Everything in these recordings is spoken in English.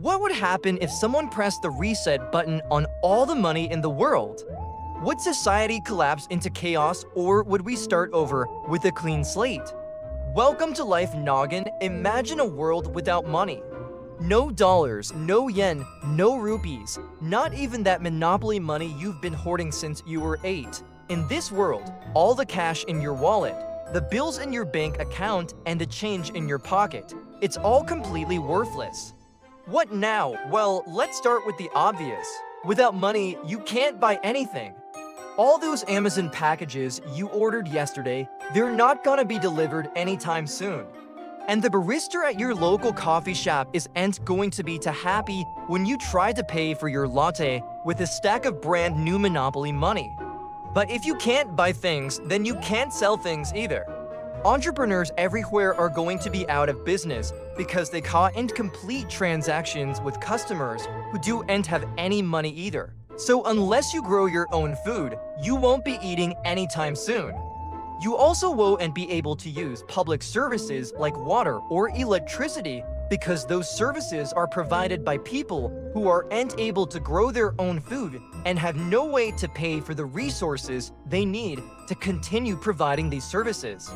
What would happen if someone pressed the reset button on all the money in the world? Would society collapse into chaos, or would we start over with a clean slate? Welcome to Life Noggin. Imagine a world without money. No dollars, no yen, no rupees, not even that monopoly money you've been hoarding since you were 8. In this world, all the cash in your wallet, the bills in your bank account, and the change in your pocket, it's all completely worthless. What now? Well, let's start with the obvious. Without money, you can't buy anything. All those Amazon packages you ordered yesterday, they're not gonna be delivered anytime soon. And the barista at your local coffee shop isn't going to be too happy when you try to pay for your latte with a stack of brand new Monopoly money. But if you can't buy things, then you can't sell things either. Entrepreneurs everywhere are going to be out of business because they can't complete transactions with customers who don't have any money either. So unless you grow your own food, you won't be eating anytime soon. You also won't be able to use public services like water or electricity because those services are provided by people who aren't able to grow their own food and have no way to pay for the resources they need to continue providing these services.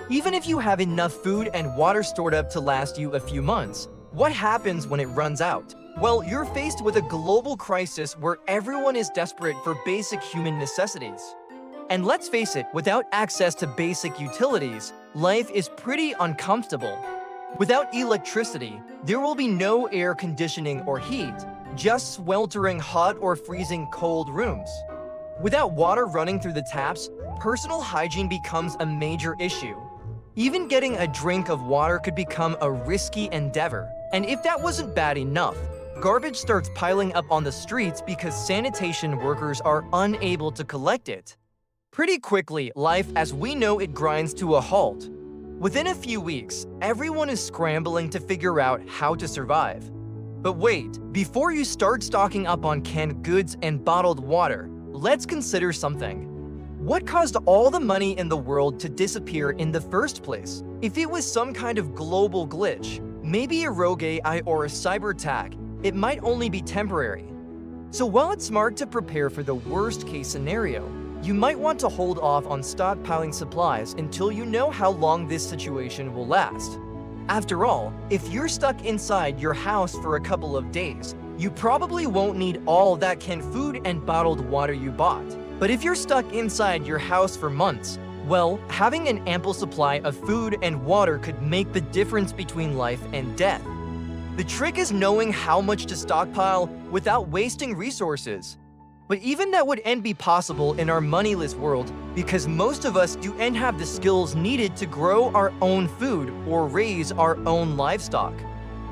Even if you have enough food and water stored up to last you a few months, what happens when it runs out? Well, you're faced with a global crisis where everyone is desperate for basic human necessities. And let's face it, without access to basic utilities, life is pretty uncomfortable. Without electricity, there will be no air conditioning or heat, just sweltering hot or freezing cold rooms. Without water running through the taps, personal hygiene becomes a major issue. Even getting a drink of water could become a risky endeavor. And if that wasn't bad enough, garbage starts piling up on the streets because sanitation workers are unable to collect it. Pretty quickly, life as we know it grinds to a halt. Within a few weeks, everyone is scrambling to figure out how to survive. But wait, before you start stocking up on canned goods and bottled water, let's consider something. What caused all the money in the world to disappear in the first place? If it was some kind of global glitch, maybe a rogue AI or a cyber attack, it might only be temporary. So while it's smart to prepare for the worst case scenario, you might want to hold off on stockpiling supplies until you know how long this situation will last. After all, if you're stuck inside your house for a couple of days, you probably won't need all that canned food and bottled water you bought. But if you're stuck inside your house for months, well, having an ample supply of food and water could make the difference between life and death. The trick is knowing how much to stockpile without wasting resources. But even that wouldn't be possible in our moneyless world because most of us don't have the skills needed to grow our own food or raise our own livestock.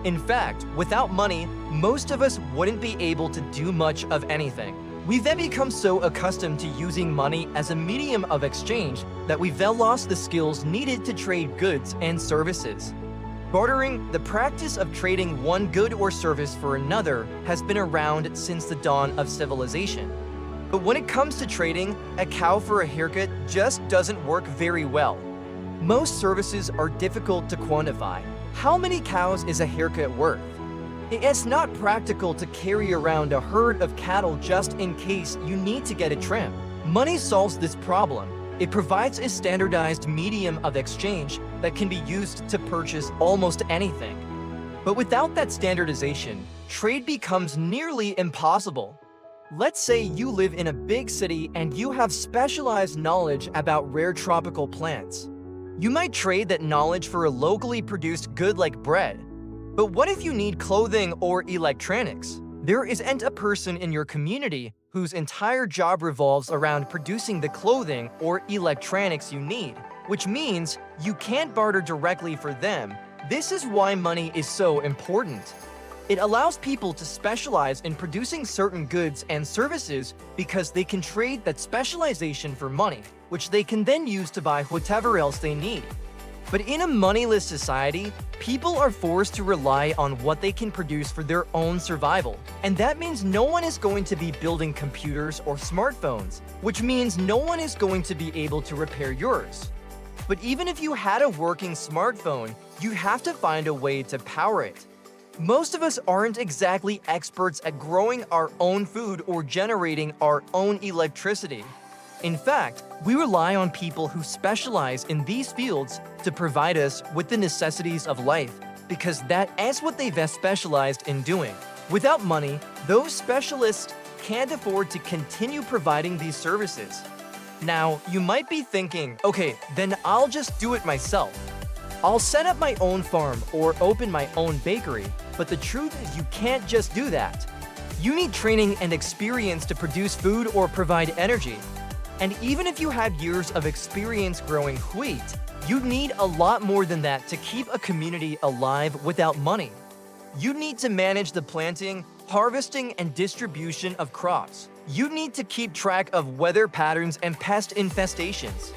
In fact, without money, most of us wouldn't be able to do much of anything. We've then become so accustomed to using money as a medium of exchange that we've then lost the skills needed to trade goods and services. Bartering, the practice of trading one good or service for another, has been around since the dawn of civilization. But when it comes to trading, a cow for a haircut just doesn't work very well. Most services are difficult to quantify. How many cows is a haircut worth? It's not practical to carry around a herd of cattle just in case you need to get a trim. Money solves this problem. It provides a standardized medium of exchange that can be used to purchase almost anything. But without that standardization, trade becomes nearly impossible. Let's say you live in a big city and you have specialized knowledge about rare tropical plants. You might trade that knowledge for a locally produced good like bread. But what if you need clothing or electronics? There isn't a person in your community whose entire job revolves around producing the clothing or electronics you need, which means you can't barter directly for them. This is why money is so important. It allows people to specialize in producing certain goods and services because they can trade that specialization for money, which they can then use to buy whatever else they need. But in a moneyless society, people are forced to rely on what they can produce for their own survival. And that means no one is going to be building computers or smartphones, which means no one is going to be able to repair yours. But even if you had a working smartphone, you have to find a way to power it. Most of us aren't exactly experts at growing our own food or generating our own electricity. In fact, we rely on people who specialize in these fields to provide us with the necessities of life, because that is what they've specialized in doing. Without money, those specialists can't afford to continue providing these services. Now, you might be thinking, okay, then I'll just do it myself. I'll set up my own farm or open my own bakery, but the truth is you can't just do that. You need training and experience to produce food or provide energy. And even if you had years of experience growing wheat, you'd need a lot more than that to keep a community alive without money. You'd need to manage the planting, harvesting, and distribution of crops. You'd need to keep track of weather patterns and pest infestations.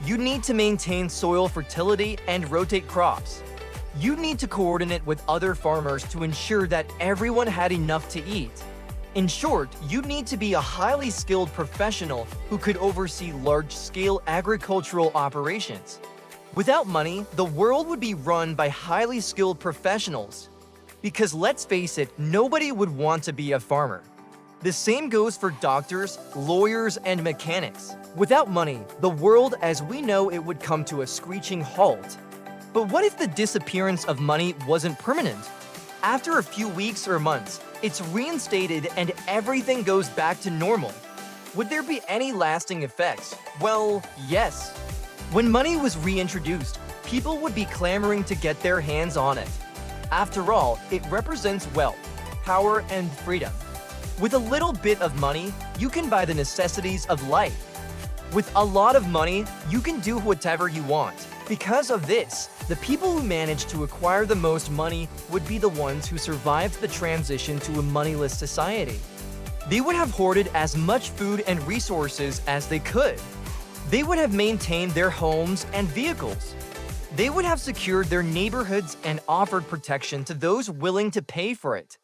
You need to maintain soil fertility and rotate crops. You need to coordinate with other farmers to ensure that everyone had enough to eat. In short, you'd need to be a highly skilled professional who could oversee large-scale agricultural operations. Without money, the world would be run by highly skilled professionals. Because let's face it, nobody would want to be a farmer. The same goes for doctors, lawyers, and mechanics. Without money, the world as we know it would come to a screeching halt. But what if the disappearance of money wasn't permanent? After a few weeks or months, it's reinstated and everything goes back to normal. Would there be any lasting effects? Well, yes. When money was reintroduced, people would be clamoring to get their hands on it. After all, it represents wealth, power, and freedom. With a little bit of money, you can buy the necessities of life. With a lot of money, you can do whatever you want. Because of this, the people who managed to acquire the most money would be the ones who survived the transition to a moneyless society. They would have hoarded as much food and resources as they could. They would have maintained their homes and vehicles. They would have secured their neighborhoods and offered protection to those willing to pay for it.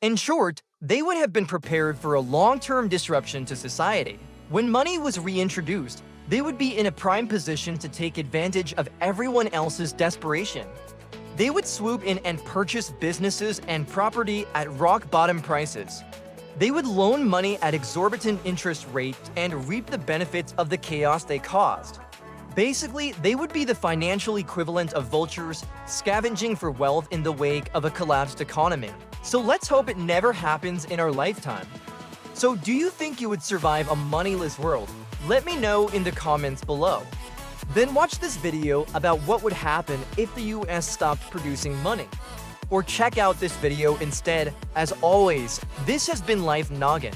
In short, they would have been prepared for a long-term disruption to society. When money was reintroduced, they would be in a prime position to take advantage of everyone else's desperation. They would swoop in and purchase businesses and property at rock-bottom prices. They would loan money at exorbitant interest rates and reap the benefits of the chaos they caused. Basically, they would be the financial equivalent of vultures scavenging for wealth in the wake of a collapsed economy. So let's hope it never happens in our lifetime. So do you think you would survive a moneyless world? Let me know in the comments below. Then watch this video about what would happen if the US stopped producing money. Or check out this video instead. As always, this has been Life Noggin.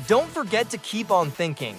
Don't forget to keep on thinking.